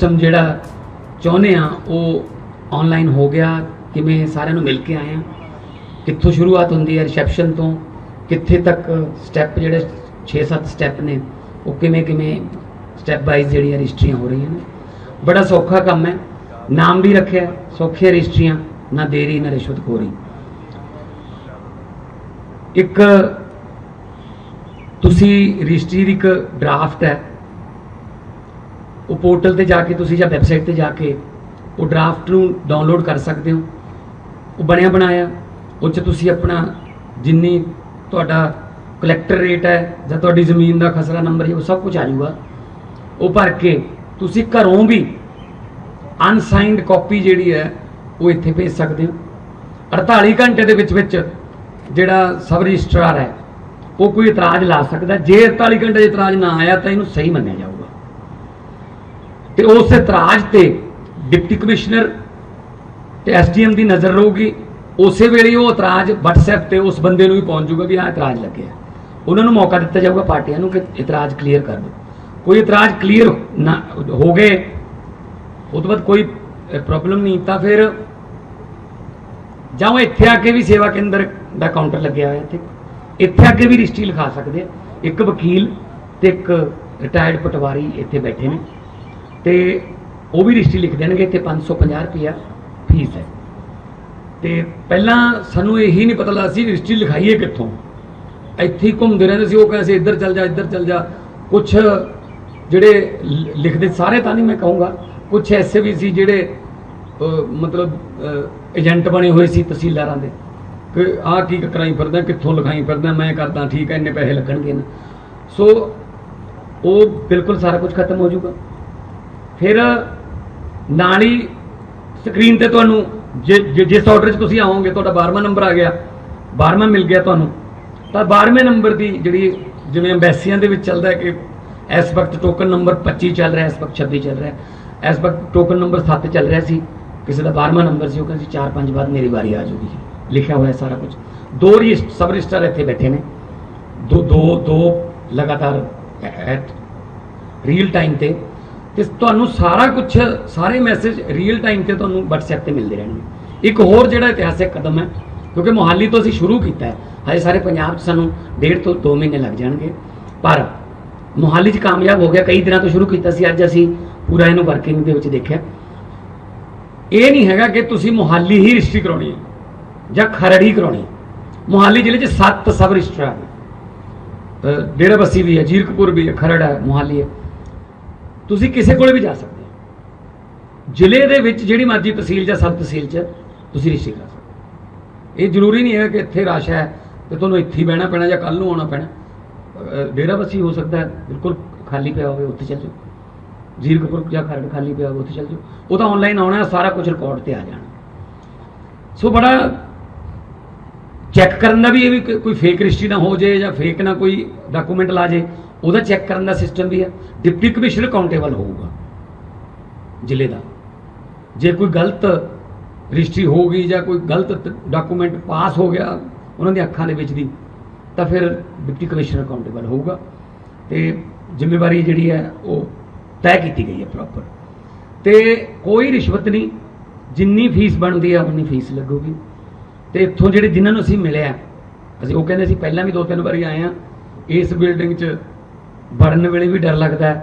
System जिहड़ा चाहुंदे आ वो online हो गया, किवें सारिਆਂ ਨੂੰ मिल के आए हैं, कित्थों शुरुआत होंदी है रिसैप्शन तो कित्थे तक स्टैप जिहड़े 6-7 स्टैप ने वो किवें स्टैप वाइज जिहड़ियां रजिस्ट्रियां हो रही हैं। बड़ा सौखा काम है, नाम भी रखे सौखे रजिस्ट्रियां, ना देरी ना रिश्वतखोरी। एक तुसी रजिस्ट्री दी एक ड्राफ्ट है वो पोर्टल ते जाके तुसी या वैबसाइट ते जाके वो ड्राफ्ट नूं डाउनलोड कर सकते हो। वो बनया बनाया उस तुसी अपना जिन्नी तुहाडा कलैक्टर रेट है जां तुहाडी जमीन का खसरा नंबर है वो सब कुछ आ जाऊगा। वो भर के तुसी घरों भी अनसाइंड कॉपी जिहड़ी है वो इत्थे भेज सकते हो। 48 घंटे दे विच जिहड़ा सब रजिस्ट्रार है वो कोई इतराज ला सकता। जे 48 घंटे इतराज ना आया तो इनू सही मन्निया जाऊगा। तो उस इतराज ते डिप्टी कमिश्नर ते SDM की नज़र रहूगी। उस वेले वो इतराज WhatsApp ते उस बंदे नूं भी पहुंच जूगा भी हाँ इतराज लगे। उन्होंने मौका दिता जाऊगा पार्टियां नूं कि इतराज क्लीयर कर दो। कोई इतराज क्लीयर ना हो गए उस बाद कोई प्रॉब्लम नहीं तो फिर जाओ इत्थे आके भी सेवा केंद्र का काउंटर लगे हुआ है, इत्थे आके भी रजिस्ट्री लिखा सकते। एक वकील ते एक रिटायर्ड पटवारी इत्थे बैठे ने ते वो भी रजिस्ट्री लिख देंगे। इत्थे 550 रुपया फीस है। तो पहला सानू यही नहीं पता लगता सी रजिस्ट्री लिखाइए कित्थों, इत्थे ही घूमते रहते सी। वो कहते इधर चल जा इधर चल जा। कुछ जिहड़े लिखते सारे तो नहीं मैं कहूँगा, कुछ ऐसे भी सी जिहड़े मतलब एजेंट बने हुए सी तहसीलदारां दे कि आ की कराई फिरदा कित्थों लिखाई फिरदा मैं करदा ठीक है इन्ने पैसे लगणगे ना। सो वो बिल्कुल सारा कुछ खत्म हो जाऊगा। फिर नाल ही स्क्रीन ते तुहानू जिस ऑर्डर च तुसीं आओगे तुहाडा 12वां नंबर आ गया, 12वां मिल गया तुहानू तो 12वें नंबर की जिहड़ी जिवें अंबैसियां दे विच चलदा है कि इस वक्त टोकन नंबर 25 चल रहा है, इस वक्त 26 चल रहा है, इस वक्त टोकन नंबर 7 चल रहा सी, किसी का 12वां नंबर से 4-5 बाद मेरी बारी आ जाऊगी। लिखा हुआ है सारा कुछ। 2 सब रजिस्ट्रार इत्थे बैठे ने, दो लगातार रियल टाइम ते तुहानू सारा कुछ सारे मैसेज रियल टाइम ते तुहानू WhatsApp ते मिलते रहने। एक होर जिहड़ा इतिहासिक कदम है क्योंकि मोहाली तो असीं शुरू किया है, हजे सारे पंजाब सानू 1.5 ਤੋਂ 2 महीने लग जाएंगे, पर मोहाली च कामयाब हो गया। कई दिनों तो शुरू किया सी, अज असीं पूरा इनू वर्किंग दे विच देखिया। ये नहीं हैगा कि तुसीं मोहाली ही रजिस्ट्री कराउणी है जां खरड़ ही कराउणी। मोहाली जिले 7 सब रजिस्ट्रार ने, डेरा बस्सी भी है, जीरकपुर भी है, खरड़ है, मोहाली है। तुसीं किसी कोल भी जा सकते हो। जिले दे विच जिहड़ी मर्जी तहसील जां सब तहसील च तुसीं रजिस्ट्री करा सकते। ये जरूरी नहीं है कि इत्थे रश है तो तुहानूं इत्थे ही बहना पैना जां कल नूं आउणा पैना। डेरा बस्सी हो सकता है बिल्कुल खाली पिया होवे उत्थे चल जाओ, जीरकपुर जां खरड़ खाली पिया होवे उत्थे चल जाओ। वो तो ऑनलाइन आना, सारा कुछ रिकॉर्ड ते आ जाना। सो बड़ा चैक करने भी, ये भी कोई फेक रजिस्ट्री ना हो जाए या फेक ना कोई डॉकूमेंट ला जाए, ਉਹਦਾ चैक करने का सिस्टम भी है। डिप्टी कमिश्नर अकाउंटेबल होगा जिले का। जे कोई गलत रजिस्ट्री हो गई या कोई गलत डॉकूमेंट पास हो गया उन्होंने अखां दे विच दी तो फिर डिप्टी कमिश्नर अकाउंटेबल होगा। तो जिम्मेवारी जिहड़ी है वो तय की गई है प्रॉपर। तो कोई रिश्वत नहीं, जिन्नी फीस बनती है उन्नी फीस लगूगी। तो इत्थों जिहड़े जिन्होंने असीं मिले असीं वो कहंदे सी पहलां भी 2-3 बारी आए हैं। इस बिल्डिंग च बढ़न वेले भी डर लगता है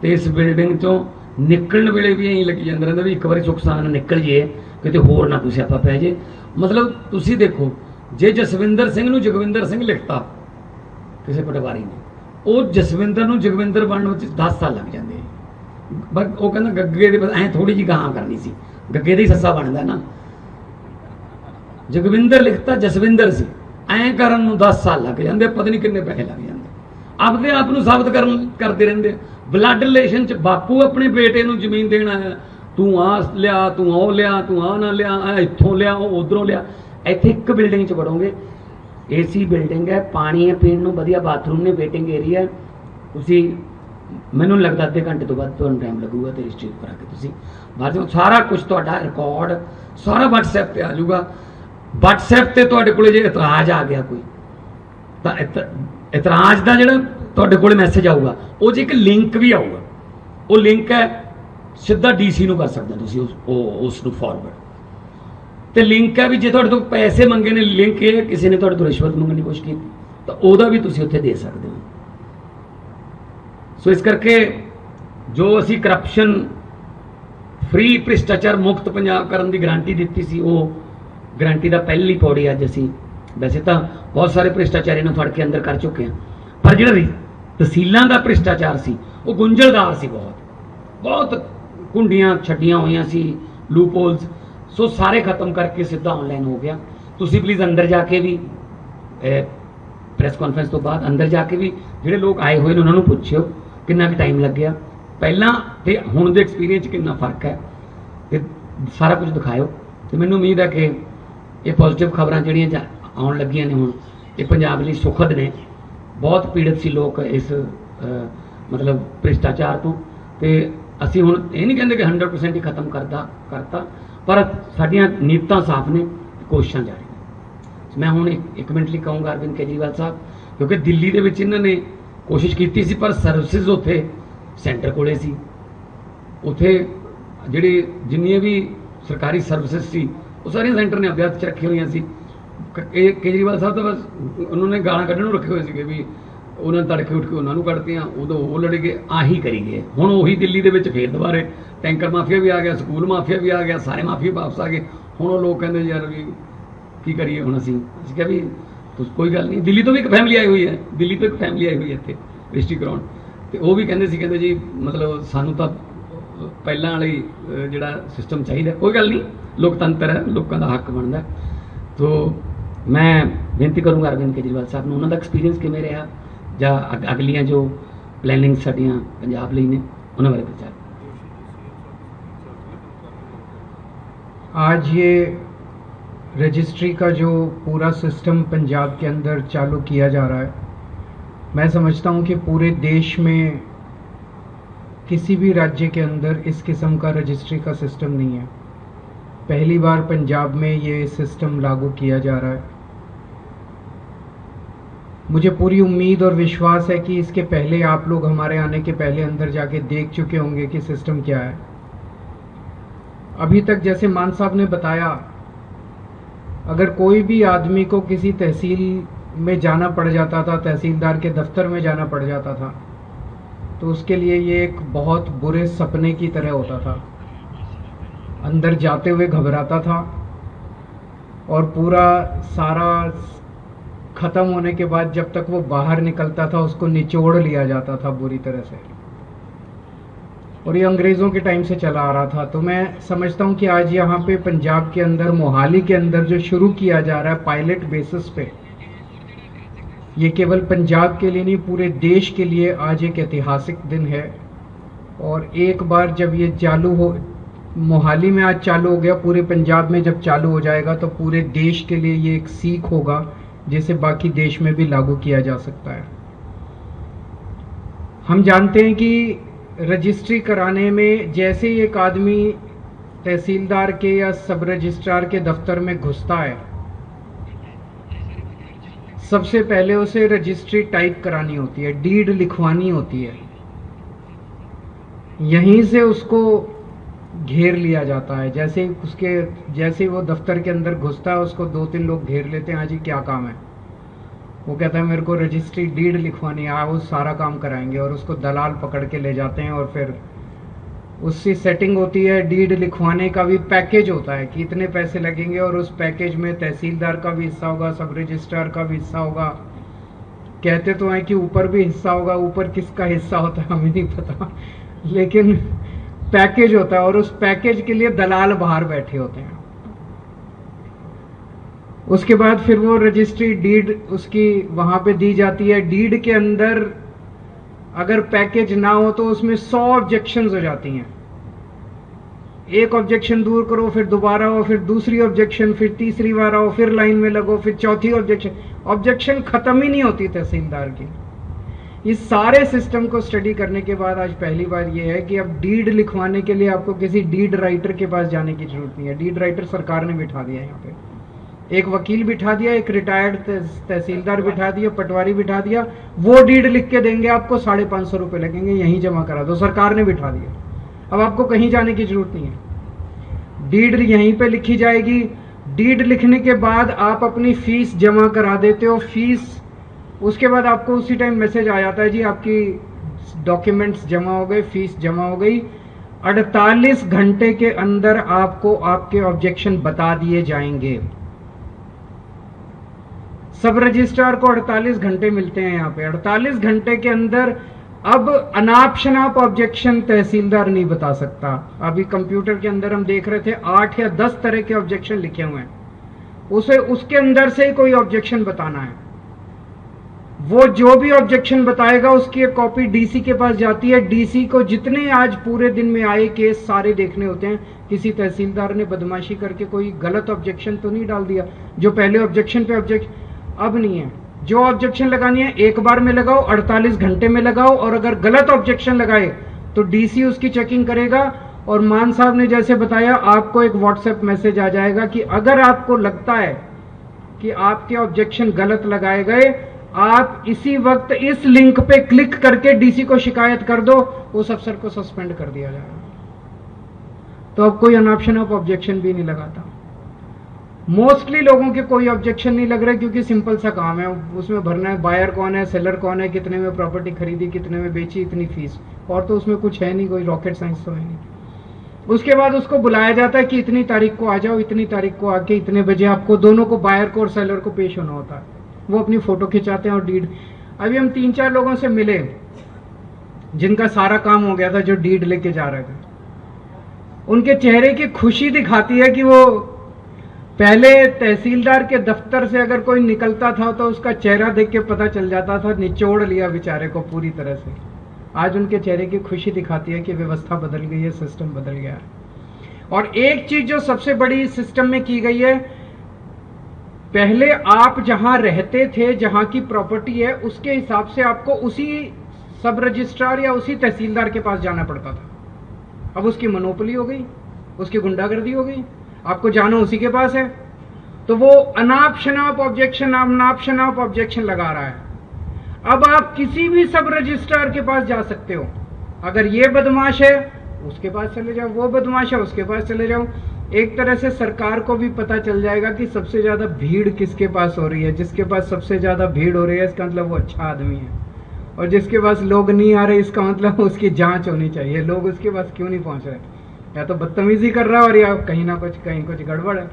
तो इस बिल्डिंग चों निकलण वेले भी यही लगी जांदा रहिंदा भी एक बार सुख सां निकल जाइए किते होर ना कोई स्यापा पै जाए। मतलब तुसीं देखो जे जसविंदर सिंह नूं जगविंदर सिंह लिखता किसी पटवारी ने, वो जसविंदर नूं जगविंदर बनने में 10 साल लग जाते। बस वो कहना गग्गे दे ऐ थोड़ी जी गां करनी सी, गग्गे दा ही सस्सा बनदा ना। जगविंदर लिखता जसविंदर सी, ऐ करन नूं 10 साल लग जाते, पता नहीं किन्ने पैसे लग जाते। अपने आप को साबित करते रहते। ब्लड रिलेशन च बापू अपने बेटे को जमीन देना है, तू आ लिया तू ओ लिया तू आ ना लिया इत्थों लिया उधरों लिया। इत्थे एक बिल्डिंग च बढ़ोगे, AC बिल्डिंग है, पानी है पीने को, वधिया बाथरूम ने, वेटिंग एरिया है। तुसी मैनूं लगता अद्धे घंटे तो बाद तुहानूं टाइम लगूगा तो रजिस्ट्री करा के तुसी बाहर जाओ। सारा कुछ तुहाडा रिकॉर्ड सारा WhatsApp पे आ जाऊगा। WhatsApp ते तुहाडे कोले जे इतराज आ गया कोई तो इतराज का जो तुहाडे कोल मैसेज आऊगा वो एक लिंक भी आऊगा। वो लिंक है ਸਿੱਧਾ ਡੀਸੀ ਨੂੰ ਕਰ ਸਕਦੇ ਹੋ ਤੁਸੀਂ ਉਸ ਨੂੰ ਫਾਰਵਰਡ। ਤੇ ਲਿੰਕ ਹੈ ਵੀ ਜੇ ਤੁਹਾਡੇ ਤੋਂ ਪੈਸੇ ਮੰਗੇ ਨੇ, ਲਿੰਕ ਇਹ ਕਿਸੇ ਨੇ ਤੁਹਾਡੇ ਤੋਂ ਰਿਸ਼ਵਤ ਮੰਗਣ ਦੀ ਕੋਸ਼ਿਸ਼ ਕੀਤੀ ਤਾਂ ਉਹਦਾ ਵੀ ਤੁਸੀਂ ਉੱਥੇ ਦੇ ਸਕਦੇ ਹੋ। ਸੋ ਇਸ ਕਰਕੇ ਜੋ ਅਸੀਂ ਕਰਪਸ਼ਨ ਫ੍ਰੀ ਭ੍ਰਿਸ਼ਟਾਚਾਰ ਮੁਕਤ ਪੰਜਾਬ ਕਰਨ ਦੀ ਗਾਰੰਟੀ ਦਿੱਤੀ ਸੀ, ਉਹ ਗਾਰੰਟੀ ਦਾ ਪਹਿਲੀ ਪੌੜੀ ਅੱਜ ਅਸੀਂ, ਵੈਸੇ ਤਾਂ ਬਹੁਤ ਸਾਰੇ ਭ੍ਰਿਸ਼ਟਾਚਾਰੀ ਨੂੰ ਫੜ ਕੇ ਅੰਦਰ ਕਰ ਚੁੱਕੇ ਹਾਂ, ਪਰ ਜਿਹੜਾ ਤਹਿਸੀਲਾਂ ਦਾ ਭ੍ਰਿਸ਼ਟਾਚਾਰ ਸੀ ਉਹ ਗੁੰਝਲਦਾਰ ਸੀ, ਬਹੁਤ ਕੁੰਡੀਆਂ ਛੱਡੀਆਂ ਹੋਈਆਂ ਸੀ, ਲੂਪਹੋਲਸ। ਸੋ ਸਾਰੇ ਖਤਮ ਕਰਕੇ ਸਿੱਧਾ ਆਨਲਾਈਨ ਹੋ ਗਿਆ। ਤੁਸੀਂ ਪਲੀਜ਼ ਅੰਦਰ ਜਾ ਕੇ ਵੀ ਪ੍ਰੈਸ ਕਾਨਫਰੰਸ ਤੋਂ ਬਾਅਦ ਅੰਦਰ ਜਾ ਕੇ ਵੀ ਜਿਹੜੇ ਲੋਕ ਆਏ ਹੋਏ ਨੇ ਉਹਨਾਂ ਨੂੰ ਪੁੱਛਿਓ ਕਿੰਨਾ ਕੁ ਟਾਈਮ ਲੱਗਿਆ, ਪਹਿਲਾਂ ਤੇ ਹੁਣ ਦੇ ਐਕਸਪੀਰੀਅੰਸ 'ਚ ਕਿੰਨਾ ਫਰਕ ਹੈ, ਤੇ ਸਾਰਾ ਕੁਝ ਦਿਖਾਇਓ। ਤੇ ਮੈਨੂੰ ਉਮੀਦ ਹੈ ਕਿ ਇਹ ਪੋਜ਼ਿਟਿਵ ਖਬਰਾਂ ਜਿਹੜੀਆਂ ਆਉਣ ਲੱਗੀਆਂ ਨੇ ਹੁਣ, ਇਹ ਪੰਜਾਬ ਲਈ ਸੁਖਦ ਨੇ। ਬਹੁਤ ਪੀੜਤ ਸੀ ਲੋਕ ਇਸ ਮਤਲਬ ਭ੍ਰਿਸ਼ਟਾਚਾਰ ਤੋਂ, ਤੇ ਅਸੀਂ ਹੁਣ ਇਹ ਨਹੀਂ ਕਹਿੰਦੇ ਕਿ 100% ਹੀ ਖਤਮ ਕਰਤਾ, ਪਰ ਸਾਡੀਆਂ ਨੀਤਾਂ ਸਾਫ਼ ਨੇ, ਕੋਸ਼ਿਸ਼ਾਂ ਜਾਰੀ ਨੇ। ਮੈਂ ਹੁਣ ਇੱਕ ਮਿੰਟ ਲਈ ਕਹੂੰਗਾ ਅਰਵਿੰਦ ਕੇਜਰੀਵਾਲ ਸਾਹਿਬ, ਕਿਉਂਕਿ ਦਿੱਲੀ ਦੇ ਵਿੱਚ ਇਹਨਾਂ ਨੇ ਕੋਸ਼ਿਸ਼ ਕੀਤੀ ਸੀ, ਪਰ ਸਰਵਿਸਿਜ਼ ਉੱਥੇ ਸੈਂਟਰ ਕੋਲੇ ਸੀ। ਉੱਥੇ ਜਿਹੜੀ ਜਿੰਨੀਆਂ ਵੀ ਸਰਕਾਰੀ ਸਰਵਿਸਿਜ਼ ਸੀ ਉਹ ਸਾਰੀਆਂ ਸੈਂਟਰ ਨੇ ਆਪਣੇ ਹੱਥ 'ਚ ਰੱਖੀਆਂ ਹੋਈਆਂ ਸੀ। ਇਹ ਕੇਜਰੀਵਾਲ ਸਾਹਿਬ ਤਾਂ ਬਸ ਉਹਨਾਂ ਨੇ ਗਾਲਾਂ ਕੱਢਣ ਨੂੰ ਰੱਖੇ ਹੋਏ ਸੀਗੇ ਵੀ ਉਹਨਾਂ ਨੇ ਤੜਕੇ ਉੱਠ ਕੇ ਉਹਨਾਂ ਨੂੰ ਕੱਢਤੀਆਂ, ਉਦੋਂ ਉਹ ਲੜ ਗਏ, ਆਹੀ ਕਰੀ ਗਏ। ਹੁਣ ਉਹੀ ਦਿੱਲੀ ਦੇ ਵਿੱਚ ਫੇਰ ਦੁਬਾਰੇ ਟੈਂਕਰ ਮਾਫੀਆ ਵੀ ਆ ਗਿਆ, ਸਕੂਲ ਮਾਫੀਆ ਵੀ ਆ ਗਿਆ, ਸਾਰੇ ਮਾਫੀਆ ਵਾਪਸ ਆ ਗਏ। ਹੁਣ ਉਹ ਲੋਕ ਕਹਿੰਦੇ ਯਾਰ ਵੀ ਕੀ ਕਰੀਏ ਹੁਣ ਅਸੀਂ ਕਿਹਾ ਵੀ ਤੁਸੀਂ ਕੋਈ ਗੱਲ ਨਹੀਂ। ਦਿੱਲੀ ਤੋਂ ਵੀ ਇੱਕ ਫੈਮਿਲੀ ਆਈ ਹੋਈ ਹੈ, ਦਿੱਲੀ ਤੋਂ ਇੱਕ ਫੈਮਿਲੀ ਆਈ ਹੋਈ ਹੈ ਇੱਥੇ ਰਜਿਸਟਰੀ ਕਰਾਉਣ, ਤੇ ਉਹ ਵੀ ਕਹਿੰਦੇ ਜੀ ਮਤਲਬ ਸਾਨੂੰ ਤਾਂ ਪਹਿਲਾਂ ਵਾਲੀ ਜਿਹੜਾ ਸਿਸਟਮ ਚਾਹੀਦਾ। ਕੋਈ ਗੱਲ ਨਹੀਂ, ਲੋਕਤੰਤਰ ਹੈ, ਲੋਕਾਂ ਦਾ ਹੱਕ ਬਣਦਾ। ਤੋ ਮੈਂ ਬੇਨਤੀ ਕਰੂੰਗਾ ਅਰਵਿੰਦ ਕੇਜਰੀਵਾਲ ਸਾਹਿਬ ਨੂੰ, ਉਹਨਾਂ ਦਾ ਐਕਸਪੀਰੀਅੰਸ ਕਿਵੇਂ ਰਿਹਾ ਜਾਂ ਅਗਲੀਆਂ ਜੋ ਪਲੈਨਿੰਗ ਸਾਡੀਆਂ ਪੰਜਾਬ ਲਈ ਨੇ ਉਹਨਾਂ ਬਾਰੇ ਵਿਚਾਰ। आज ये रजिस्ट्री का जो पूरा सिस्टम पंजाब के अंदर चालू किया जा रहा है, मैं समझता हूँ कि पूरे देश में किसी भी राज्य के अंदर इस किस्म का रजिस्ट्री का सिस्टम नहीं है। पहली बार पंजाब में ये सिस्टम लागू किया जा रहा है। मुझे पूरी उम्मीद और विश्वास है कि इसके पहले आप लोग हमारे आने के पहले अंदर जाके देख चुके होंगे कि सिस्टम क्या है। अभी तक जैसे मान साहब ने बताया, अगर कोई भी आदमी को किसी तहसील में जाना पड़ जाता था, तहसीलदार के दफ्तर में जाना पड़ जाता था, तो उसके लिए ये एक बहुत बुरे सपने की तरह होता था। अंदर जाते हुए घबराता था और पूरा सारा ख़त्म होने के बाद जब तक वो बाहर निकलता था उसको निचोड़ लिया जाता था बुरी तरह से, और ये अंग्रेज़ों के टाइम से चला आ रहा था। तो मैं समझता हूँ कि आज यहाँ पे पंजाब के अंदर, मोहाली के अंदर जो शुरू किया जा रहा है पायलट बेसिस पे, ये केवल पंजाब के लिए नहीं पूरे देश के लिए आज एक ऐतिहासिक दिन है। और एक बार जब ये चालू हो, मोहाली में आज चालू हो गया, पूरे पंजाब में जब चालू हो जाएगा तो पूरे देश के लिए ये एक सीख होगा जिसे बाकी देश में भी लागू किया जा सकता है। हम जानते हैं कि रजिस्ट्री कराने में जैसे ही एक आदमी तहसीलदार के या सब रजिस्ट्रार के दफ्तर में घुसता है, सबसे पहले उसे रजिस्ट्री टाइप करानी होती है, डीड लिखवानी होती है। यहीं से उसको घेर लिया जाता है। जैसे ही वो दफ्तर के अंदर घुसता है उसको 2-3 लोग घेर लेते हैं, हाँ जी क्या काम है। वो कहता है मेरे को रजिस्ट्री डीड लिखवानी है, वो सारा काम कराएंगे, और उसको दलाल पकड़ के ले जाते हैं। और फिर उससे सेटिंग होती है, डीड लिखवाने का भी पैकेज होता है कि इतने पैसे लगेंगे, और उस पैकेज में तहसीलदार का भी हिस्सा होगा, सब रजिस्ट्रार का भी हिस्सा होगा। कहते तो हैं कि ऊपर भी हिस्सा होगा, ऊपर किसका हिस्सा होता है हमें नहीं पता, लेकिन पैकेज होता है, और उस पैकेज के लिए दलाल बाहर बैठे होते हैं। उसके बाद फिर वो रजिस्ट्री डीड उसकी वहां पे दी जाती है। डीड के अंदर अगर पैकेज ना हो तो उसमें 100 ऑब्जेक्शंस हो जाती हैं। एक ऑब्जेक्शन दूर करो, फिर दोबारा हो, फिर दूसरी ऑब्जेक्शन, फिर तीसरी बार आओ, फिर लाइन में लगो, फिर चौथी ऑब्जेक्शन खत्म ही नहीं होती तहसीलदार की। इस सारे सिस्टम को स्टडी करने के बाद आज पहली बार ये है कि अब डीड लिखवाने के लिए आपको किसी डीड राइटर के पास जाने की जरूरत नहीं है। डीड राइटर सरकार ने बिठा दिया है यहाँ पे, एक वकील बिठा दिया, एक रिटायर्ड तहसीलदार बिठा दिया, पटवारी बिठा दिया। वो डीड लिख के देंगे आपको, 550 रुपये लगेंगे, यहीं जमा करा दो, सरकार ने बिठा दिया। अब आपको कहीं जाने की जरूरत नहीं है, डीड यहीं पे लिखी जाएगी। डीड लिखने के बाद आप अपनी फीस जमा करा देते हो, फीस उसके बाद आपको उसी टाइम मैसेज आ जाता है जी आपकी डॉक्यूमेंट्स जमा हो गए, फीस जमा हो गई। 48 घंटे के अंदर आपको आपके ऑब्जेक्शन बता दिए जाएंगे। सब रजिस्ट्रार को 48 घंटे मिलते हैं यहाँ पे। 48 घंटे के अंदर अब अनाप शनाप ऑब्जेक्शन तहसीलदार नहीं बता सकता। अभी कंप्यूटर के अंदर हम देख रहे थे 8 या 10 तरह के ऑब्जेक्शन लिखे हुए हैं, उसे उसके अंदर से ही कोई ऑब्जेक्शन बताना है। वो जो भी ऑब्जेक्शन बताएगा उसकी एक कॉपी डीसी के पास जाती है। डीसी को जितने आज पूरे दिन में आए केस सारे देखने होते हैं। किसी तहसीलदार ने बदमाशी करके कोई गलत ऑब्जेक्शन तो नहीं डाल दिया, जो पहले ऑब्जेक्शन पे ऑब्जेक्शन, अब नहीं है। जो ऑब्जेक्शन लगानी है एक बार में लगाओ, 48 घंटे में लगाओ, और अगर गलत ऑब्जेक्शन लगाए तो डीसी उसकी चेकिंग करेगा। और मान साहब ने जैसे बताया, आपको एक व्हाट्सएप मैसेज आ जाएगा कि अगर आपको लगता है कि आपके ऑब्जेक्शन गलत लगाए गए, आप इसी वक्त इस लिंक पे क्लिक करके डीसी को शिकायत कर दो, उस अफसर को सस्पेंड कर दिया जाएगा। तो अब कोई अनाप शनाप ऑब्जेक्शन भी नहीं लगाता। मोस्टली लोगों के कोई ऑब्जेक्शन नहीं लग रहा, क्योंकि सिंपल सा काम है, उसमें भरना है बायर कौन है, सेलर कौन है, कितने में प्रॉपर्टी खरीदी, कितने में बेची, इतनी फीस, और तो उसमें कुछ है नहीं, कोई रॉकेट साइंस तो है नहीं। उसके बाद उसको बुलाया जाता है कि इतनी तारीख को आ जाओ, इतनी तारीख को आके इतने बजे आपको दोनों को, बायर को और सेलर को पेश होना होता है। वो अपनी फोटो खिंचाते हैं और डीड। अभी हम 3-4 लोगों से मिले जिनका सारा काम हो गया था, जो डीड लेके जा रहे थे। उनके चेहरे की खुशी दिखाती है कि वो पहले तहसीलदार के दफ्तर से अगर कोई निकलता था तो उसका चेहरा देख के पता चल जाता था, निचोड़ लिया बेचारे को पूरी तरह से। आज उनके चेहरे की खुशी दिखाती है कि व्यवस्था बदल गई है, सिस्टम बदल गया है। और एक चीज जो सबसे बड़ी सिस्टम में की गई है, पहले आप जहां रहते थे, जहां की प्रॉपर्टी है, उसके हिसाब से आपको उसी सब रजिस्ट्रार या उसी तहसीलदार के पास जाना पड़ता था। अब उसकी मोनोपोली हो गई, उसकी गुंडागर्दी हो गई, आपको जाना उसी के पास है। तो वो अनाप शनाप ऑब्जेक्शन लगा रहा है। अब आप किसी भी सब रजिस्ट्रार के पास जा सकते हो। अगर ये बदमाश है उसके पास चले जाओ, वो बदमाश है उसके पास चले जाओ। एक तरह से सरकार को भी पता चल जाएगा कि सबसे ज्यादा भीड़ किसके पास हो रही है। जिसके पास सबसे ज्यादा भीड़ हो रही है, इसका मतलब वो अच्छा आदमी है, और जिसके पास लोग नहीं आ रहे, इसका मतलब उसकी जांच होनी चाहिए, लोग उसके पास क्यों नहीं पहुंच रहे, या तो बदतमीजी कर रहा है और या कहीं कुछ गड़बड़ है।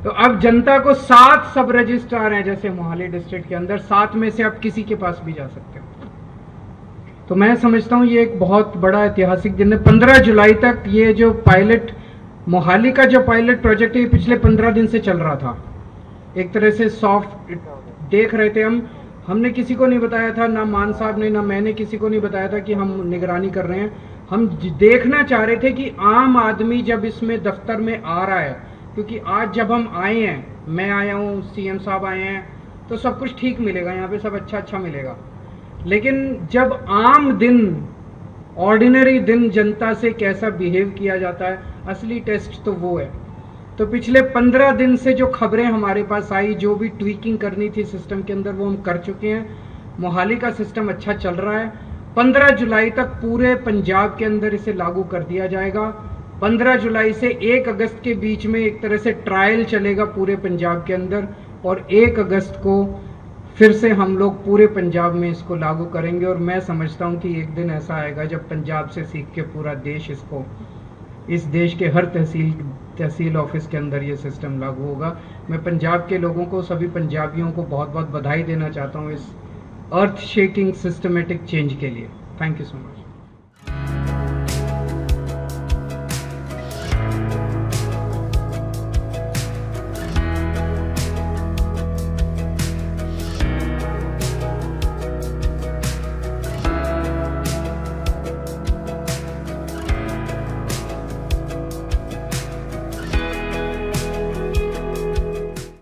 तो अब जनता को 7 सब रजिस्ट्रार हैं, जैसे मोहाली डिस्ट्रिक्ट के अंदर 7 में से आप किसी के पास भी जा सकते हो। तो मैं समझता हूं ये एक बहुत बड़ा ऐतिहासिक दिन है। 15 जुलाई तक ये जो पायलट, मोहाली का जो पायलट प्रोजेक्ट है, ये पिछले 15 दिन से चल रहा था। एक तरह से सॉफ्ट देख रहे थे हमने किसी को नहीं बताया था, ना मान साहब ने ना मैंने किसी को नहीं बताया था कि हम निगरानी कर रहे हैं। हम देखना चाह रहे थे कि आम आदमी जब इसमें दफ्तर में आ रहा है, क्योंकि आज जब हम आए हैं, मैं आया हूँ, सीएम साहब आए हैं, तो सब कुछ ठीक मिलेगा, यहाँ पे सब अच्छा मिलेगा। लेकिन जब आम दिन, ऑर्डिनरी दिन जनता से कैसा बिहेव किया जाता है, असली टेस्ट तो वो है। तो पिछले 15 दिन से जो खबरें हमारे पास आई, जो भी ट्वीकिंग करनी थी सिस्टम के अंदर, वो हम कर चुके हैं। मोहाली का सिस्टम अच्छा चल रहा है। 15 जुलाई तक पूरे पंजाब के अंदर इसे लागू कर दिया जाएगा। 15 जुलाई से 1 अगस्त के बीच में एक तरह से ट्रायल चलेगा पूरे पंजाब के अंदर, और 1 अगस्त को फिर से हम लोग पूरे पंजाब में इसको लागू करेंगे। और मैं समझता हूं कि एक दिन ऐसा आएगा जब पंजाब से सीख के पूरा देश इसको, इस देश के हर तहसील ऑफिस के अंदर ये सिस्टम लागू होगा। मैं पंजाब के लोगों को, सभी पंजाबियों को बहुत बहुत बधाई देना चाहता हूँ इस अर्थ शेकिंग सिस्टमेटिक चेंज के लिए। Thank you so much.